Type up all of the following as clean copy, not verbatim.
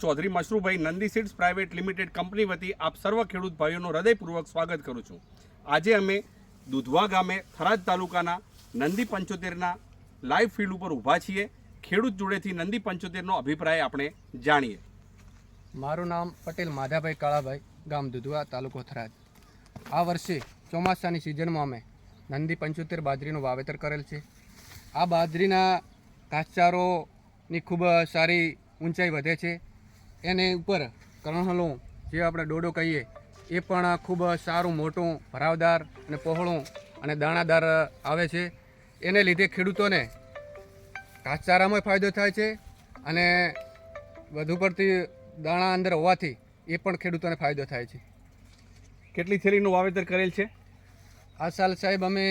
Chaudhary Mashrubhai Nandi seeds private limited company વતી આપ સર્વ ખેડૂત ભાઈઓનું હૃદયપૂર્વક સ્વાગત કરું છું। આજે અમે દુધવા ગામે થરાદ તાલુકાના નંદી 75ના લાઈવ ફિલ્ડ ઉપર ઊભા છીએ। ખેડૂત જોડેથી નંદી 75નો અભિપ્રાય આપણે જાણીએ। મારું નામ પટેલ માધાભાઈ કાળાભાઈ, ગામ દુધવા, તાલુકો થરાદ। આ વર્ષે ચોમાસાની સિઝનમાં અમે નંદી 75 બાજરીનું વાવેતર કરેલ છે। આ બાજરીના ઘાસચારોની ખૂબ સારી ઊંચાઈ વધે છે। એને ઉપર કણહલું જે આપણે ડોડો કહીએ એ પણ ખૂબ સારું, મોટું, ભરાવદાર અને પહોળું અને દાણાદાર આવે છે। એને લીધે ખેડૂતોને ઘાસચારામાં ફાયદો થાય છે અને વધુ પડતી દાણા અંદર હોવાથી એ પણ ખેડૂતોને ફાયદો થાય છે। કેટલી થેલીનું વાવેતર કરેલ છે? આ સાલ સાહેબ અમે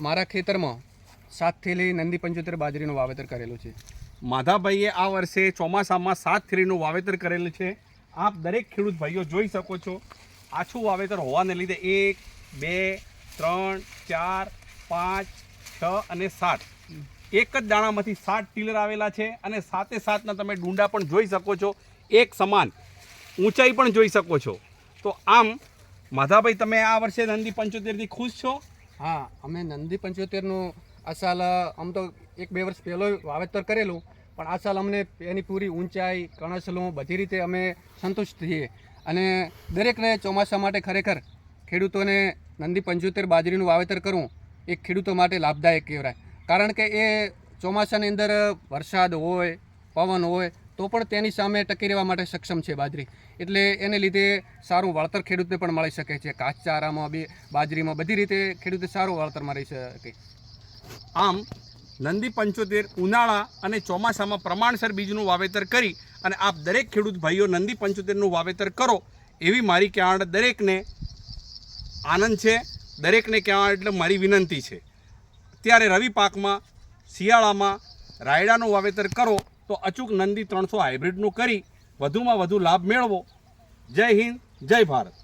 મારા ખેતરમાં 7 થેલી નંદી 75 બાજરીનું વાવેતર કરેલું છે। માધાભાઈએ આ વર્ષે ચોમાસામાં 7 થેલીનું વાવેતર કરેલું છે। આપ દરેક ખેડૂત ભાઈઓ જોઈ શકો છો, આછું વાવેતર હોવાને લીધે 1, 2, 3, 4, 5, 6 અને 7 એક જ દાણામાંથી 7 ટીલર આવેલા છે અને 7-7ના તમે ડુંડા પણ જોઈ શકો છો, એક સમાન ઊંચાઈ પણ જોઈ શકો છો। તો આમ માધાભાઈ, તમે આ વર્ષે નંદી 75થી ખુશ છો? હા, અમે નંદી 75નું આ સાલ આમ તો 1-2 વર્ષ પહેલો વાવેતર કરેલું, પણ આ સાલ અમને એની પૂરી ઊંચાઈ, કણસલું બધી રીતે અમે સંતુષ્ટ છીએ અને દરેકને ચોમાસા માટે ખરેખર ખેડૂતોને નંદી 75 બાજરીનું વાવેતર કરવું એ ખેડૂતો માટે લાભદાયક કહેવાય। કારણ કે એ ચોમાસાની અંદર વરસાદ હોય, પવન હોય તો પણ તેની સામે ટકી રહેવા માટે સક્ષમ છે બાજરી। એટલે એને લીધે સારું વળતર ખેડૂતને પણ મળી શકે છે। ઘાસચારામાં બી, બાજરીમાં બધી રીતે ખેડૂતે સારું વળતર મળી શકે। આમ નંદી 75 ઉનાળા અને ચોમાસામાં પ્રમાણસર બીજનું વાવેતર કરી અને આપ દરેક ખેડૂત ભાઈઓ નંદી 75નું વાવેતર કરો એવી મારી કહેવાણ દરેકને આનંદ છે, દરેકને કહેવાણ એટલે મારી વિનંતી છે। ત્યારે રવિ પાકમાં શિયાળામાં રાયડાનું વાવેતર કરો તો અચૂક નંદી 300 હાઇબ્રિડનું કરી વધુમાં વધુ લાભ મેળવો। જય હિન્દ, જય ભારત।